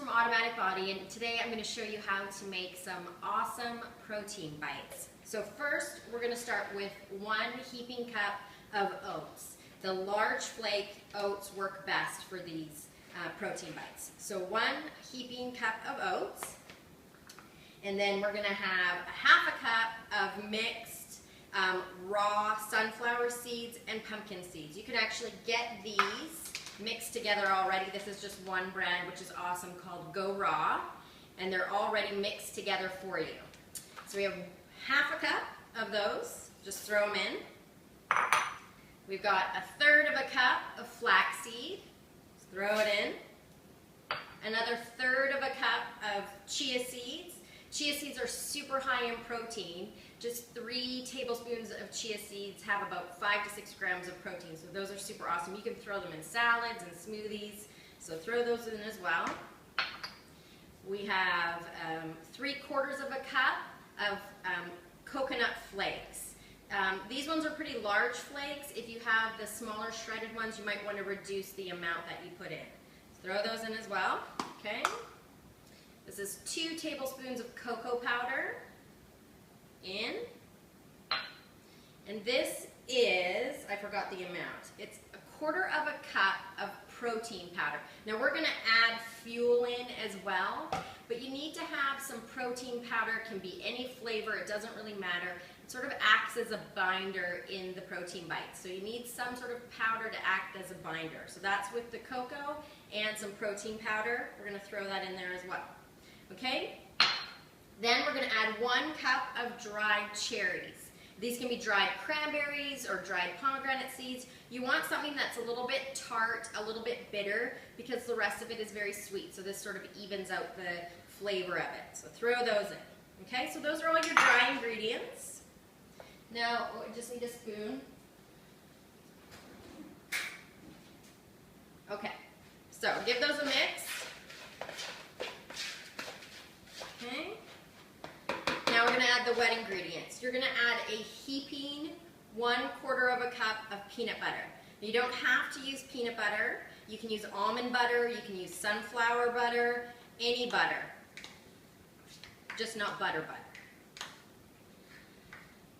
from Automatic Body, and today I'm going to show you how to make some awesome protein bites. So first, we're going to start with 1 heaping cup of oats. The large flake oats work best for these protein bites. So 1 heaping cup of oats, and then we're going to have ½ cup of mixed raw sunflower seeds and pumpkin seeds. You can actually get these mixed together already. This is just one brand, which is awesome, called Go Raw, and they're already mixed together for you. So we have ½ cup of those. Just throw them in. We've got 1/3 cup of flaxseed. Just throw it in. Another 1/3 cup of chia seeds. Chia seeds are super high in protein. Just 3 tablespoons of chia seeds have about 5 to 6 grams of protein, so those are super awesome. You can throw them in salads and smoothies, so throw those in as well. We have 3/4 cup of coconut flakes. These ones are pretty large flakes. If you have the smaller shredded ones, you might want to reduce the amount that you put in. Throw those in as well, okay? This is 2 tablespoons of cocoa powder in. And this is, I forgot the amount, it's 1/4 cup of protein powder. Now we're going to add fuel in as well, but you need to have some protein powder. It can be any flavor, it doesn't really matter. It sort of acts as a binder in the protein bites. So you need some sort of powder to act as a binder. So that's with the cocoa and some protein powder. We're going to throw that in there as well. Okay? Then we're going to add 1 cup of dried cherries. These can be dried cranberries or dried pomegranate seeds. You want something that's a little bit tart, a little bit bitter, because the rest of it is very sweet. So this sort of evens out the flavor of it. So throw those in. Okay, so those are all your dry ingredients. Now, we just need a spoon. Okay, so give those a mix. Okay. Now we're going to add the wet ingredients. You're going to add a heaping 1/4 cup of peanut butter. You don't have to use peanut butter. You can use almond butter, you can use sunflower butter, any butter. Just not butter.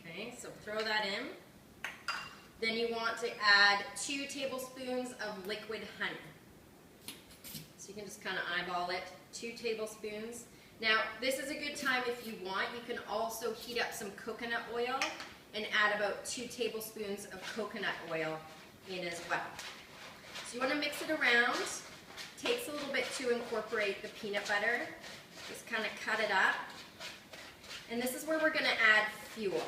Okay, so throw that in. Then you want to add 2 tablespoons of liquid honey. So you can just kind of eyeball it, 2 tablespoons. Now, this is a good time if you want. You can also heat up some coconut oil and add about 2 tablespoons of coconut oil in as well. So you want to mix it around. It takes a little bit to incorporate the peanut butter. Just kind of cut it up. And this is where we're going to add fuel.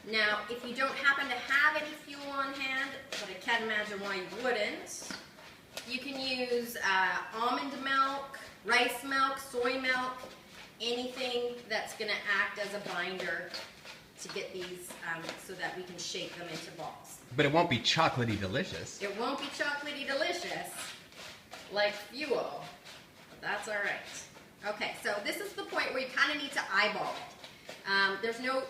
Now, if you don't happen to have any fuel on hand, but I can't imagine why you wouldn't, you can use almond milk, rice milk, soy milk, anything that's going to act as a binder to get these so that we can shape them into balls. But it won't be chocolatey delicious. It won't be chocolatey delicious like fuel, but that's all right. Okay, so this is the point where you kind of need to eyeball it. There's no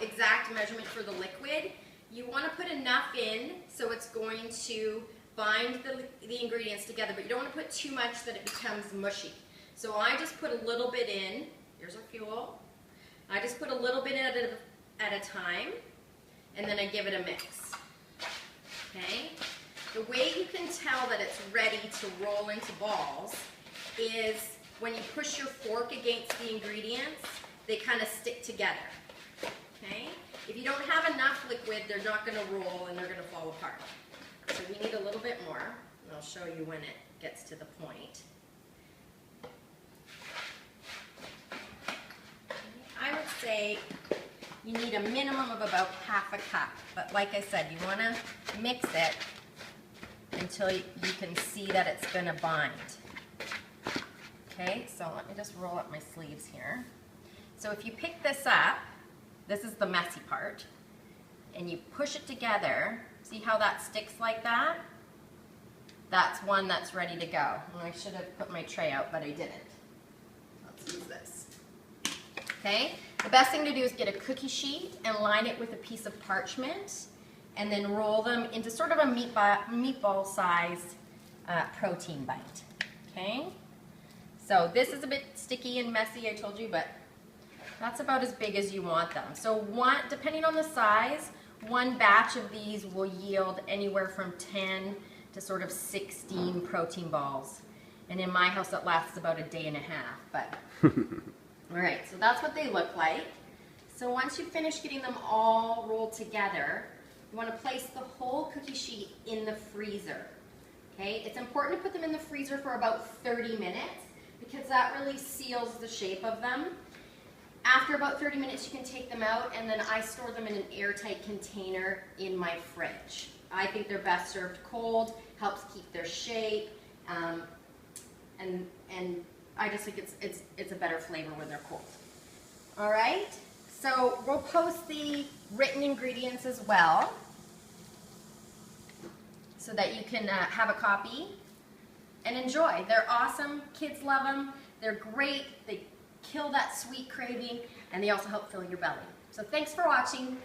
exact measurement for the liquid. You want to put enough in so it's going to bind the ingredients together, but you don't want to put too much that it becomes mushy. So I just put a little bit in. Here's our fuel. I just put a little bit in at a time, and then I give it a mix. Okay? The way you can tell that it's ready to roll into balls is when you push your fork against the ingredients, they kind of stick together. Okay? If you don't have enough liquid, they're not going to roll and they're going to fall apart. So we need a little bit more, and I'll show you when it gets to the point. I would say you need a minimum of about ½ cup, but like I said, you want to mix it until you can see that it's going to bind. Okay, so let me just roll up my sleeves here. So if you pick this up, this is the messy part, and you push it together, see how that sticks like that? That's one that's ready to go. And I should have put my tray out, but I didn't. Let's use this. Okay, the best thing to do is get a cookie sheet and line it with a piece of parchment, and then roll them into sort of a meatball-sized protein bite. Okay, So this is a bit sticky and messy, I told you, but that's about as big as you want them. So one, depending on the size, one batch of these will yield anywhere from 10 to sort of 16 protein balls. And in my house, that lasts about a day and a half, but. All right, so that's what they look like. So once you finish getting them all rolled together, you want to place the whole cookie sheet in the freezer. Okay, it's important to put them in the freezer for about 30 minutes because that really seals the shape of them. After about 30 minutes, you can take them out, and then I store them in an airtight container in my fridge. I think they're best served cold, helps keep their shape, and I just think it's a better flavor when they're cold. All right, so we'll post the written ingredients as well so that you can have a copy and enjoy. They're awesome. Kids love them. They're great. They kill that sweet craving, and they also help fill your belly. So thanks for watching.